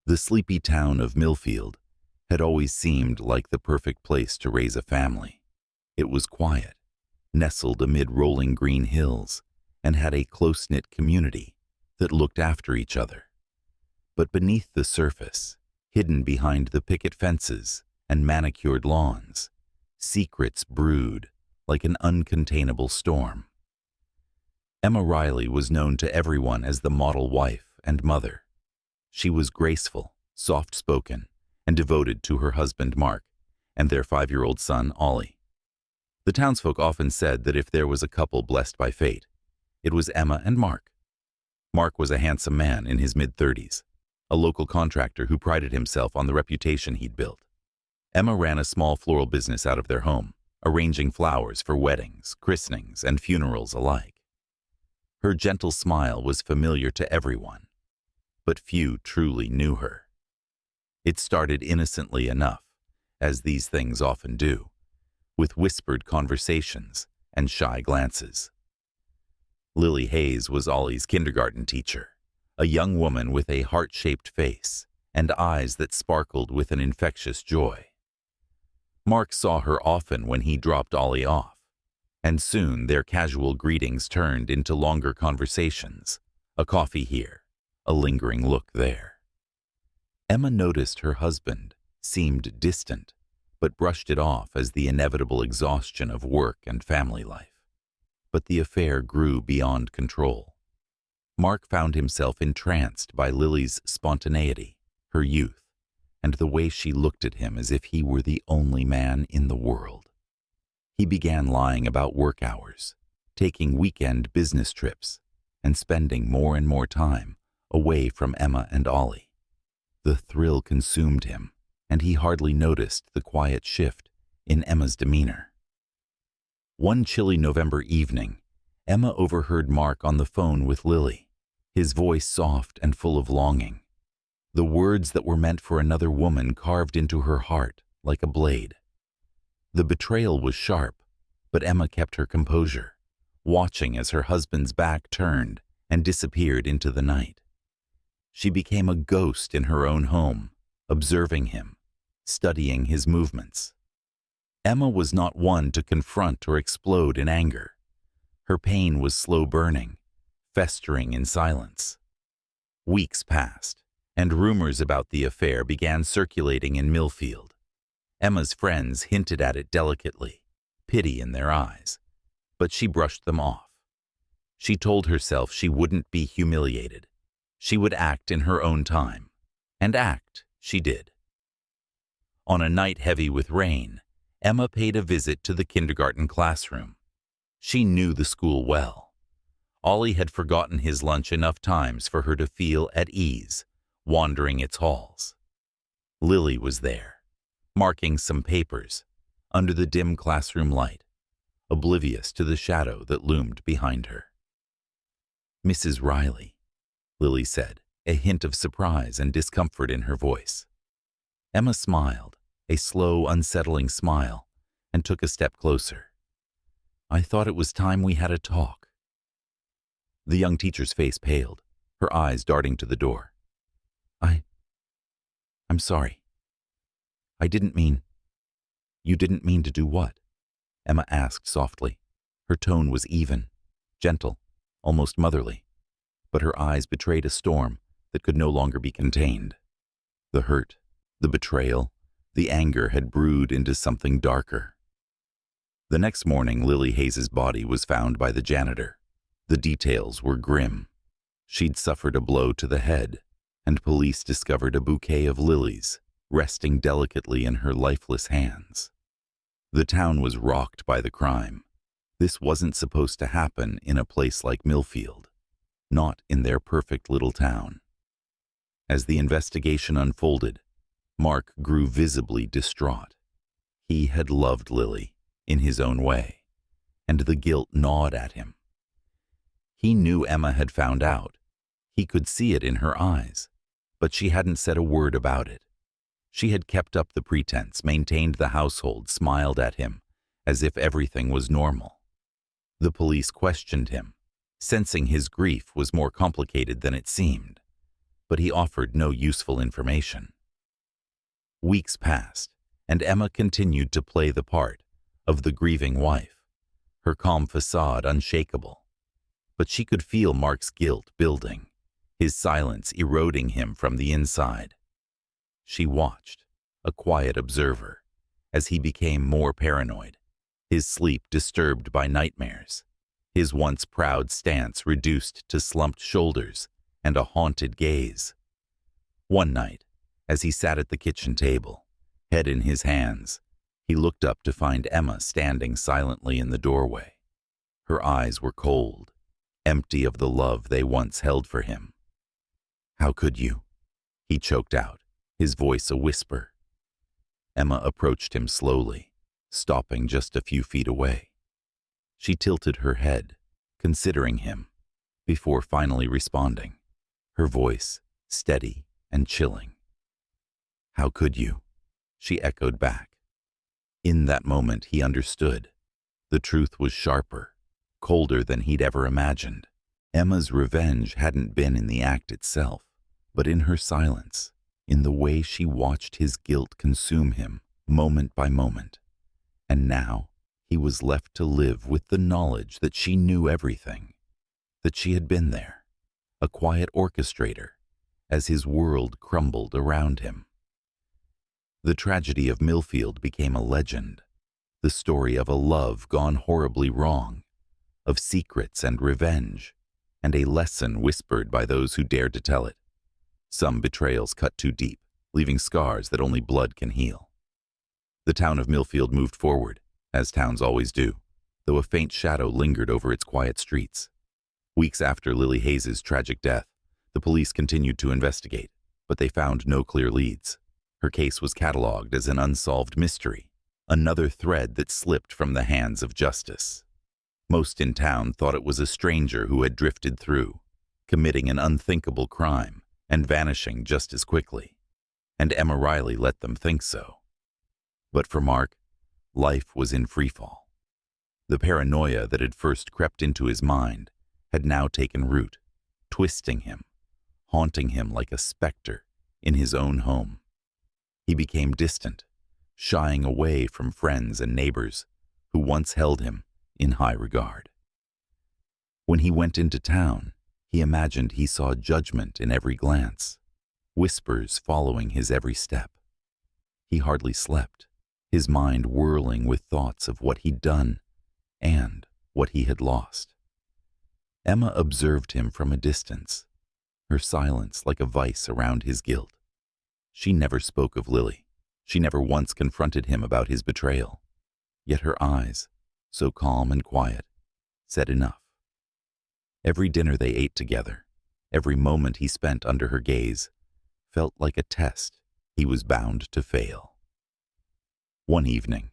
The sleepy town of Millfield had always seemed like the perfect place to raise a family. It was quiet, nestled amid rolling green hills, and had a close-knit community that looked after each other. But beneath the surface, hidden behind the picket fences and manicured lawns, secrets brewed like an uncontainable storm. Emma Riley was known to everyone as the model wife and mother. She was graceful, soft-spoken, and devoted to her husband Mark and their 5-year-old son Ollie. The townsfolk often said that if there was a couple blessed by fate, it was Emma and Mark. Mark was a handsome man in his mid-30s, a local contractor who prided himself on the reputation he'd built. Emma ran a small floral business out of their home, arranging flowers for weddings, christenings, and funerals alike. Her gentle smile was familiar to everyone, but few truly knew her. It started innocently enough, as these things often do, with whispered conversations and shy glances. Lily Hayes was Ollie's kindergarten teacher, a young woman with a heart-shaped face and eyes that sparkled with an infectious joy. Mark saw her often when he dropped Ollie off, and soon their casual greetings turned into longer conversations, a coffee here, a lingering look there. Emma noticed her husband seemed distant, but brushed it off as the inevitable exhaustion of work and family life. But the affair grew beyond control. Mark found himself entranced by Lily's spontaneity, her youth, and the way she looked at him as if he were the only man in the world. He began lying about work hours, taking weekend business trips, and spending more and more time away from Emma and Ollie. The thrill consumed him, and he hardly noticed the quiet shift in Emma's demeanor. One chilly November evening, Emma overheard Mark on the phone with Lily, his voice soft and full of longing. The words that were meant for another woman carved into her heart like a blade. The betrayal was sharp, but Emma kept her composure, watching as her husband's back turned and disappeared into the night. She became a ghost in her own home, observing him, studying his movements. Emma was not one to confront or explode in anger. Her pain was slow burning, festering in silence. Weeks passed, and rumors about the affair began circulating in Millfield. Emma's friends hinted at it delicately, pity in their eyes, but she brushed them off. She told herself she wouldn't be humiliated. She would act in her own time, and act she did. On a night heavy with rain, Emma paid a visit to the kindergarten classroom. She knew the school well. Ollie had forgotten his lunch enough times for her to feel at ease, wandering its halls. Lily was there, marking some papers, under the dim classroom light, oblivious to the shadow that loomed behind her. "Mrs. Riley," Lily said, a hint of surprise and discomfort in her voice. Emma smiled, a slow, unsettling smile, and took a step closer. "I thought it was time we had a talk." The young teacher's face paled, her eyes darting to the door. I'm sorry. I didn't mean—" "You didn't mean to do what?" Emma asked softly. Her tone was even, gentle, almost motherly, but her eyes betrayed a storm that could no longer be contained. The hurt, the betrayal, the anger had brewed into something darker. The next morning, Lily Hayes's body was found by the janitor. The details were grim. She'd suffered a blow to the head, and police discovered a bouquet of lilies resting delicately in her lifeless hands. The town was rocked by the crime. This wasn't supposed to happen in a place like Millfield, not in their perfect little town. As the investigation unfolded, Mark grew visibly distraught. He had loved Lily in his own way, and the guilt gnawed at him. He knew Emma had found out. He could see it in her eyes, but she hadn't said a word about it. She had kept up the pretense, maintained the household, smiled at him, as if everything was normal. The police questioned him, sensing his grief was more complicated than it seemed. but he offered no useful information. Weeks passed, and Emma continued to play the part of the grieving wife, her calm facade unshakable. But she could feel Mark's guilt building, his silence eroding him from the inside. She watched, a quiet observer, as he became more paranoid, his sleep disturbed by nightmares, his once proud stance reduced to slumped shoulders and a haunted gaze. One night, as he sat at the kitchen table, head in his hands, he looked up to find Emma standing silently in the doorway. Her eyes were cold, empty of the love they once held for him. "How could you?" he choked out, his voice a whisper. Emma approached him slowly, stopping just a few feet away. She tilted her head, considering him, before finally responding, her voice steady and chilling. "How could you?" she echoed back. In that moment he understood. The truth was sharper, colder than he'd ever imagined. Emma's revenge hadn't been in the act itself, but in her silence, in the way she watched his guilt consume him, moment by moment. And now he was left to live with the knowledge that she knew everything, that she had been there, a quiet orchestrator, as his world crumbled around him. The tragedy of Millfield became a legend, the story of a love gone horribly wrong, of secrets and revenge, and a lesson whispered by those who dared to tell it. Some betrayals cut too deep, leaving scars that only blood can heal. The town of Millfield moved forward, as towns always do, though a faint shadow lingered over its quiet streets. Weeks after Lily Hayes's tragic death, the police continued to investigate, but they found no clear leads. Her case was catalogued as an unsolved mystery, another thread that slipped from the hands of justice. Most in town thought it was a stranger who had drifted through, committing an unthinkable crime and vanishing just as quickly. And Emma Riley let them think so. But for Mark, life was in freefall. The paranoia that had first crept into his mind had now taken root, twisting him, haunting him like a specter in his own home. He became distant, shying away from friends and neighbors who once held him in high regard. When he went into town, he imagined he saw judgment in every glance, whispers following his every step. He hardly slept, his mind whirling with thoughts of what he'd done and what he had lost. Emma observed him from a distance, her silence like a vice around his guilt. She never spoke of Lily. She never once confronted him about his betrayal. Yet her eyes, so calm and quiet, said enough. Every dinner they ate together, every moment he spent under her gaze, felt like a test he was bound to fail. One evening,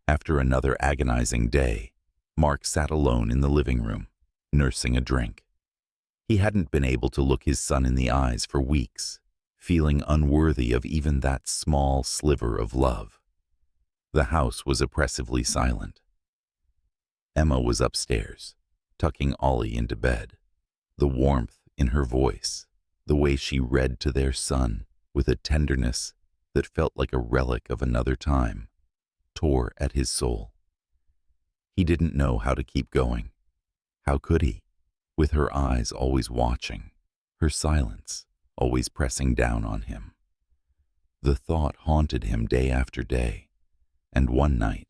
after another agonizing day, Mark sat alone in the living room, nursing a drink. He hadn't been able to look his son in the eyes for weeks, feeling unworthy of even that small sliver of love. The house was oppressively silent. Emma was upstairs, tucking Ollie into bed. The warmth in her voice, the way she read to their son with a tenderness that felt like a relic of another time, tore at his soul. He didn't know how to keep going. How could he, with her eyes always watching, her silence always pressing down on him? The thought haunted him day after day, and one night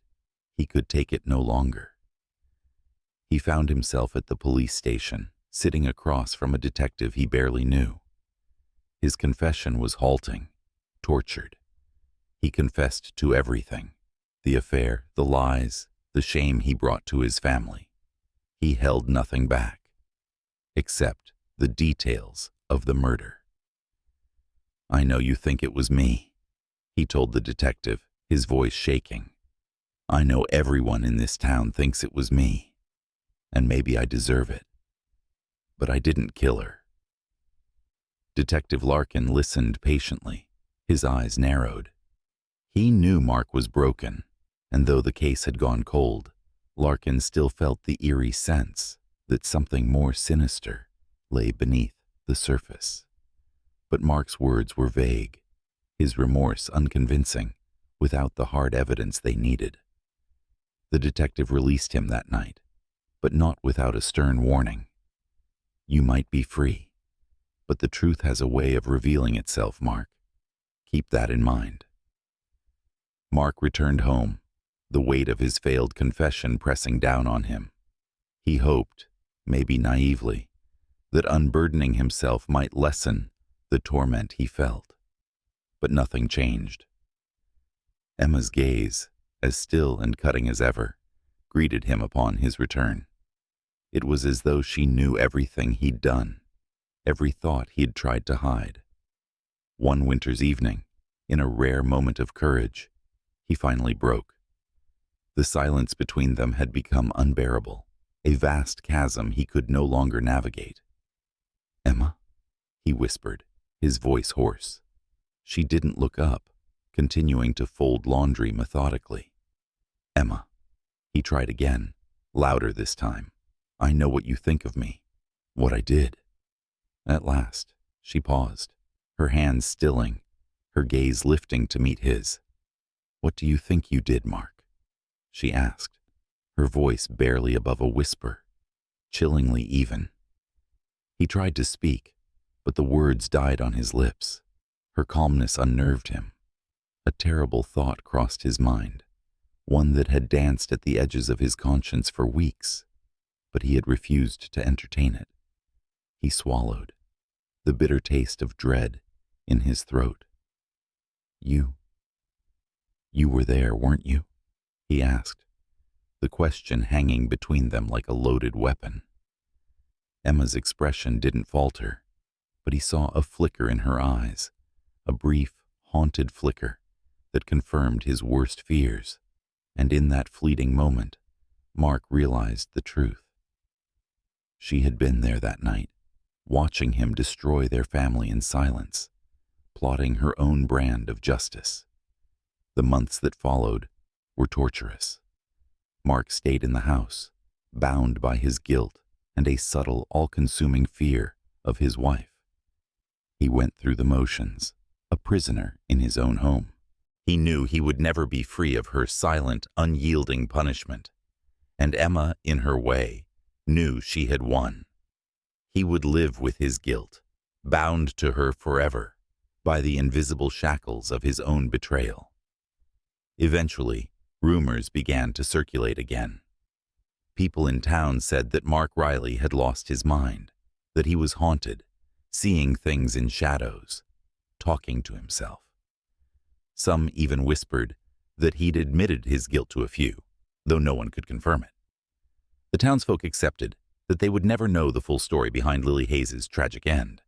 he could take it no longer. He found himself at the police station, sitting across from a detective he barely knew. His confession was halting, tortured. He confessed to everything, the affair, the lies, the shame he brought to his family. He held nothing back, except the details of the murder. "I know you think it was me," he told the detective, his voice shaking. "I know everyone in this town thinks it was me, and maybe I deserve it. But I didn't kill her." Detective Larkin listened patiently, his eyes narrowed. He knew Mark was broken, and though the case had gone cold, Larkin still felt the eerie sense that something more sinister lay beneath the surface. But Mark's words were vague, his remorse unconvincing, without the hard evidence they needed. The detective released him that night, but not without a stern warning. You might be free, but the truth has a way of revealing itself, Mark. Keep that in mind. Mark returned home, the weight of his failed confession pressing down on him. He hoped, maybe naively, that unburdening himself might lessen the torment he felt. But nothing changed. Emma's gaze, as still and cutting as ever, greeted him upon his return. It was as though she knew everything he'd done, every thought he'd tried to hide. One winter's evening, in a rare moment of courage, he finally broke. The silence between them had become unbearable, a vast chasm he could no longer navigate. "Emma?" he whispered, his voice hoarse. She didn't look up, continuing to fold laundry methodically. "Emma." He tried again, louder this time. "I know what you think of me, what I did." At last, she paused, her hands stilling, her gaze lifting to meet his. "What do you think you did, Mark?" she asked, her voice barely above a whisper, chillingly even. He tried to speak, but the words died on his lips. Her calmness unnerved him. A terrible thought crossed his mind, one that had danced at the edges of his conscience for weeks, but he had refused to entertain it. He swallowed, the bitter taste of dread in his throat. You were there, weren't you?" he asked, the question hanging between them like a loaded weapon. Emma's expression didn't falter, but he saw a flicker in her eyes, a brief, haunted flicker that confirmed his worst fears, and in that fleeting moment, Mark realized the truth. She had been there that night, watching him destroy their family in silence, plotting her own brand of justice. The months that followed were torturous. Mark stayed in the house, bound by his guilt and a subtle, all-consuming fear of his wife. He went through the motions, a prisoner in his own home. He knew he would never be free of her silent, unyielding punishment, and Emma, in her way, knew she had won. He would live with his guilt, bound to her forever by the invisible shackles of his own betrayal. Eventually, rumors began to circulate again. People in town said that Mark Riley had lost his mind, that he was haunted, seeing things in shadows, talking to himself. Some even whispered that he'd admitted his guilt to a few, though no one could confirm it. The townsfolk accepted that they would never know the full story behind Lily Hayes' tragic end,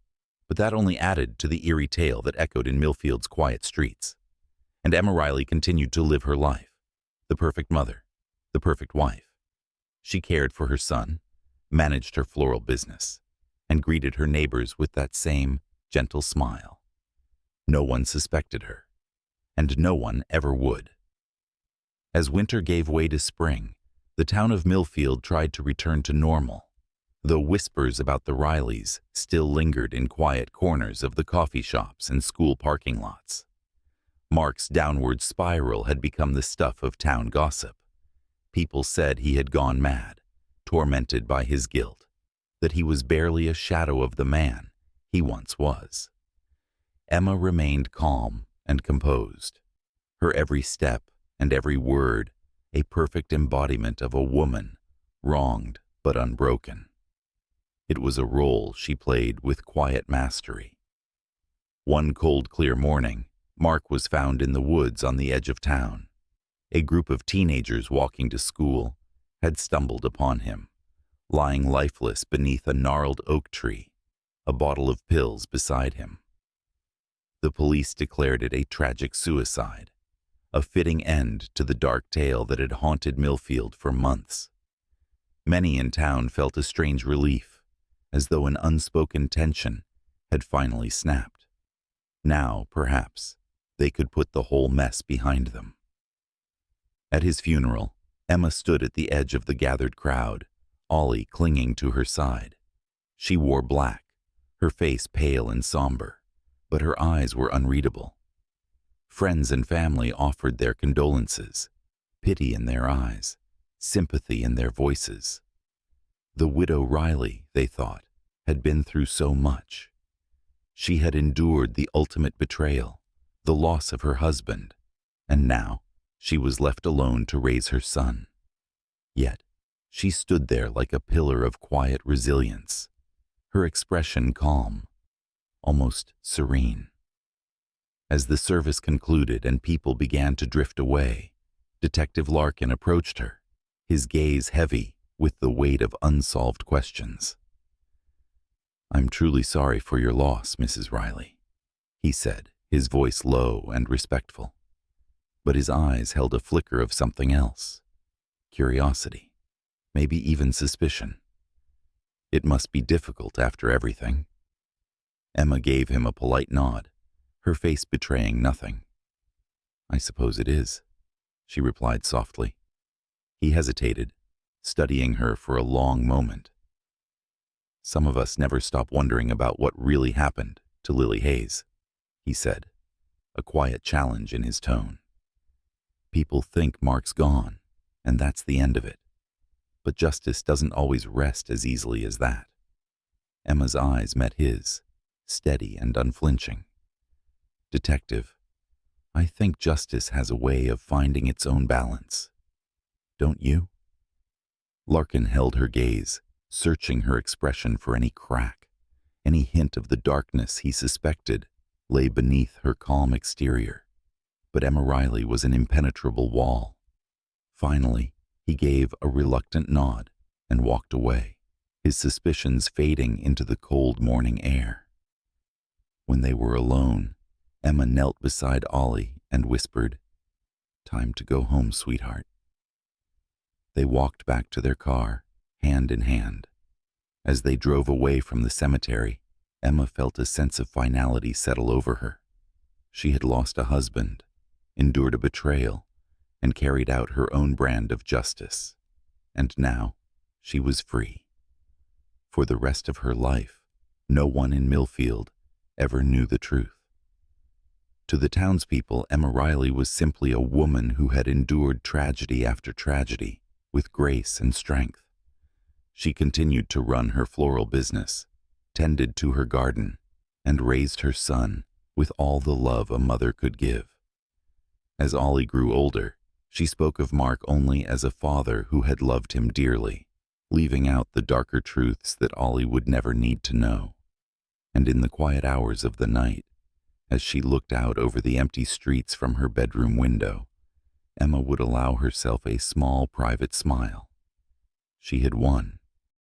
but that only added to the eerie tale that echoed in Millfield's quiet streets. And Emma Riley continued to live her life, the perfect mother, the perfect wife. She cared for her son, managed her floral business, and greeted her neighbors with that same gentle smile. No one suspected her, and no one ever would. As winter gave way to spring, the town of Millfield tried to return to normal, though whispers about the Rileys still lingered in quiet corners of the coffee shops and school parking lots. Mark's downward spiral had become the stuff of town gossip. People said he had gone mad, tormented by his guilt, that he was barely a shadow of the man he once was. Emma remained calm and composed, her every step and every word a perfect embodiment of a woman, wronged but unbroken. It was a role she played with quiet mastery. One cold, clear morning, Mark was found in the woods on the edge of town. A group of teenagers walking to school had stumbled upon him, lying lifeless beneath a gnarled oak tree, a bottle of pills beside him. The police declared it a tragic suicide, a fitting end to the dark tale that had haunted Millfield for months. Many in town felt a strange relief, as though an unspoken tension had finally snapped. Now, perhaps, they could put the whole mess behind them. At his funeral, Emma stood at the edge of the gathered crowd, Ollie clinging to her side. She wore black, her face pale and somber, but her eyes were unreadable. Friends and family offered their condolences, pity in their eyes, sympathy in their voices. The widow Riley, they thought, had been through so much. She had endured the ultimate betrayal, the loss of her husband, and now she was left alone to raise her son. Yet, she stood there like a pillar of quiet resilience, her expression calm, almost serene. As the service concluded and people began to drift away, Detective Larkin approached her, his gaze heavy with the weight of unsolved questions. "I'm truly sorry for your loss, Mrs. Riley," he said, his voice low and respectful. But his eyes held a flicker of something else. Curiosity, maybe even suspicion. "It must be difficult after everything." Emma gave him a polite nod, her face betraying nothing. "I suppose it is," she replied softly. He hesitated, studying her for a long moment. "Some of us never stop wondering about what really happened to Lily Hayes," he said, a quiet challenge in his tone. "People think Mark's gone, and that's the end of it. But justice doesn't always rest as easily as that." Emma's eyes met his, steady and unflinching. "Detective, I think justice has a way of finding its own balance. Don't you?" Larkin held her gaze, searching her expression for any crack, any hint of the darkness he suspected lay beneath her calm exterior. But Emma Riley was an impenetrable wall. Finally, he gave a reluctant nod and walked away, his suspicions fading into the cold morning air. When they were alone, Emma knelt beside Ollie and whispered, "Time to go home, sweetheart." They walked back to their car, hand in hand. As they drove away from the cemetery, Emma felt a sense of finality settle over her. She had lost a husband, endured a betrayal, and carried out her own brand of justice. And now, she was free. For the rest of her life, no one in Millfield ever knew the truth. To the townspeople, Emma Riley was simply a woman who had endured tragedy after tragedy with grace and strength. She continued to run her floral business, tended to her garden, and raised her son with all the love a mother could give. As Ollie grew older, she spoke of Mark only as a father who had loved him dearly, leaving out the darker truths that Ollie would never need to know. And in the quiet hours of the night, as she looked out over the empty streets from her bedroom window, Emma would allow herself a small private smile. She had won,